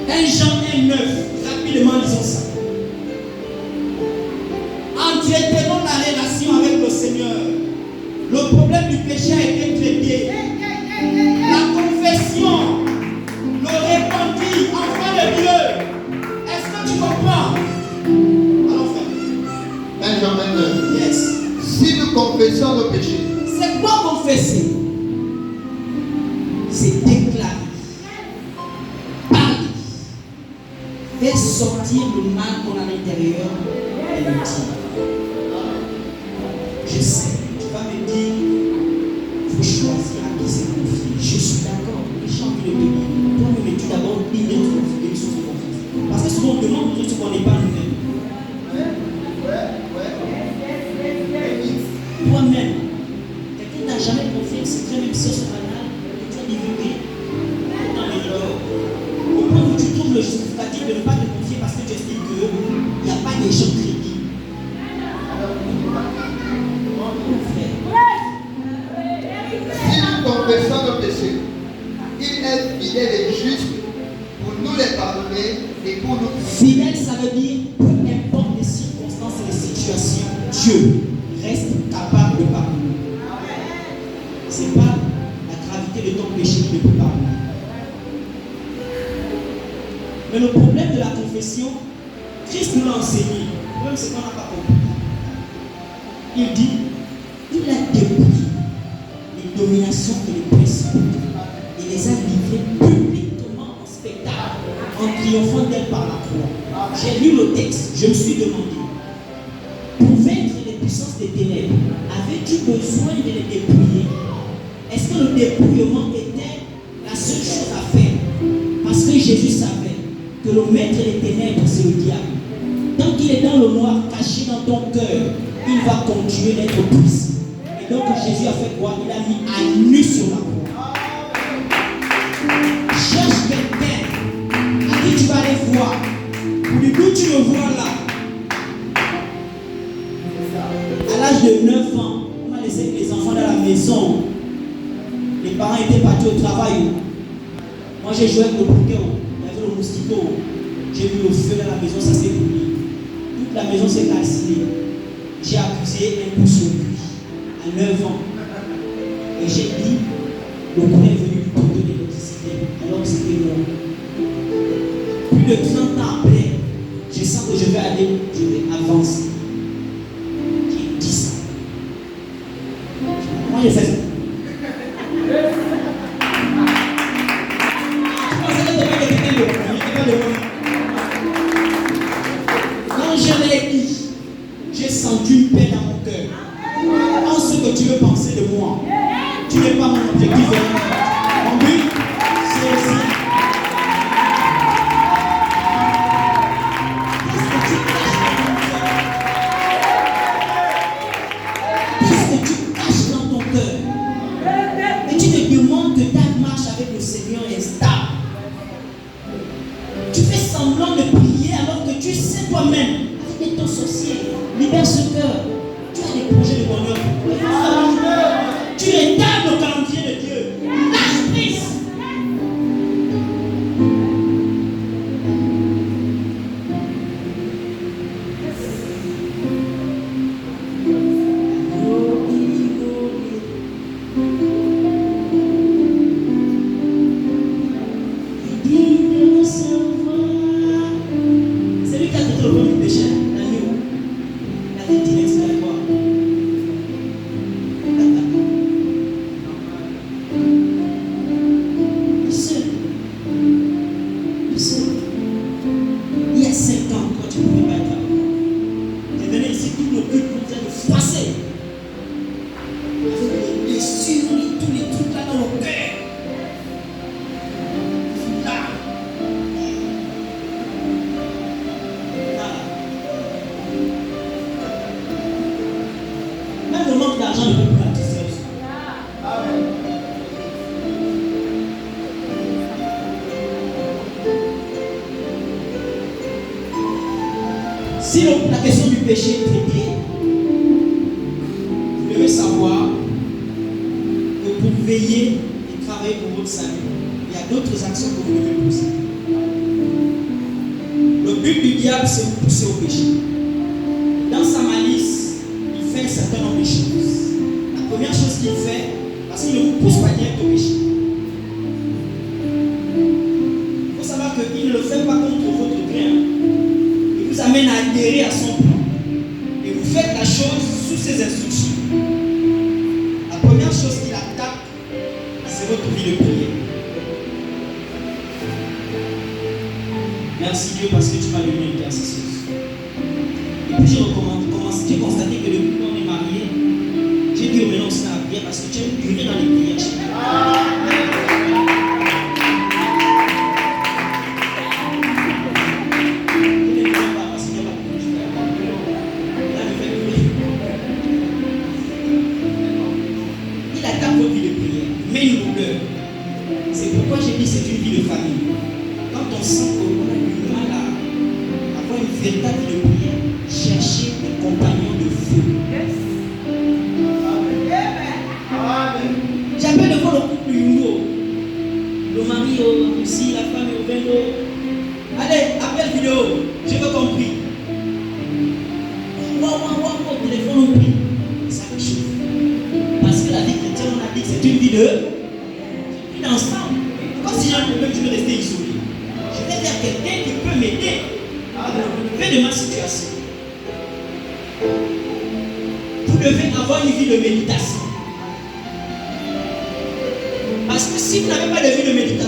1 Jean 1,9. Rapidement, lisons ça. Entretenons la relation avec le Seigneur. Le problème du péché a été traité. La confession, le repenti, enfant de Dieu. Est-ce que tu comprends? Alors frère. 1 Jean 29. Yes. Si nous confessons nos péchés. C'est quoi confesser? C'est déclarer. Parler. Faire sortir le mal qu'on a à l'intérieur et le dire. Je sais, tu vas me dire, il faut choisir à qui se confier. Je suis d'accord, les gens qui le bénissent. Toi-même, mais tu d'abord dis d'être confié, ils sont confiés. Parce que souvent on demande aux autres ce qu'on n'est pas nous-mêmes. Toi-même, quelqu'un n'a jamais confié, c'est très même si c'est banal, que tu as divulgué dans les rigeurs. Au point où tu trouves le justificatif de ne pas te confier parce que tu estimes qu'il n'y a pas des gens crédibles. Si nous confessons nos péchés, il est fidèle et juste pour nous les pardonner et pour nous. Fidèle, ça veut dire peu importe les circonstances et les situations, Dieu reste capable de pardonner. Ce n'est pas la gravité de ton péché qui ne peut pardonner. Mais le problème de la confession, Christ nous l'a enseigné. Le problème, c'est qu'on n'a pas compris. Il dit, il a dépouillé les dominations et les principautés. Il les a livrées publiquement en spectacle, en triomphant d'elle par la croix. J'ai lu le texte, je me suis demandé, pour vaincre les puissances des ténèbres, avais-tu besoin de les dépouiller? Est-ce que le dépouillement était la seule chose à faire? Parce que Jésus savait que le maître des ténèbres, c'est le diable. Tant qu'il est dans le noir, caché dans ton cœur, il va continuer d'être puissant. Et donc Jésus a fait quoi? Il a mis à nu sur la croix. Cherche quelqu'un à qui tu vas aller voir. Pour lui dire, tu me vois là. À l'âge de 9 ans, on a laissé les enfants dans la maison. Les parents étaient partis au travail. Moi j'ai joué avec le bouquet. Il y avait le mosquito. J'ai vu le feu dans la maison, ça s'est brûlé. Toute la maison s'est calcinée. J'ai accusé un coup sur lui à 9 ans. Et j'ai dit, le coup est venu lui donner l'électricité alors que c'était mort. Plus de 30 ans après, je sens que je vais avancer. J'ai dit ça. Moi je fais ça. Quand je l'ai dit, j'ai senti une paix dans mon cœur. En ce que tu veux penser de moi, tu n'es pas mon objectif. Mon but, c'est aussi. Qu'est-ce que tu caches dans ton cœur? Et tu te demandes que ta marche avec le Seigneur est stable. Tu fais semblant de prier alors que tu sais toi-même, avec ton sorcier, libère ce cœur. Tu as des projets de bonheur. Tu retardes le calendrier de Dieu. Lâche prise. C'est lui qui a traité le problème du péché. L'agneau. Il a dit l'ex de la croix. Il y a 5 ans, quand tu ne pouvais pas être avec moi, tu es venu ici, tout le culte nous a de froisser. Avec les blessures, tous les trucs là dans le cœur. Là. Même le manque d'argent ne peut plus attirer. Si la question du péché est traitée, vous devez savoir que pour veiller et travailler pour votre salut, il y a d'autres actions que vous devez poser. but du diable, c'est de pousser au péché. Dans sa malice, il fait un certain nombre de choses. La première chose qu'il fait, parce qu'il ne vous pousse pas direct au péché. Il faut savoir qu'il ne le fait pas contre votre gré. Il vous amène à adhérer à son plan. Et vous faites la chose sous ses instructions. La première chose qu'il attaque, c'est votre vie de prière. Merci Dieu parce que tu m'as donné une intercesseuse. Et puis j'ai constaté que depuis qu'on est marié, j'ai dit maintenant aussi à la prière parce que tu aimes durer dans les prières. Il attaque votre vie de prière, mais une douleur. C'est pourquoi j'ai dit c'est une vie de famille. Quand on sent qu'on a du mal à avoir une véritable vie de prière, cherchez des compagnons de feu. J'appelle devant le couple Yungo. Le mari au Russie, la femme au Bendo. Allez, appel vidéo, je veux compris. Au téléphone au prix. Ça me chauffe. Parce que la vie chrétienne, on a dit que c'est une vie d'ensemble. Comme si j'ai un problème, je vais rester isolé. Je vais vers quelqu'un qui peut m'aider à relever de ma situation. Vous devez avoir une vie de méditation. Parce que si vous n'avez pas de vie de méditation,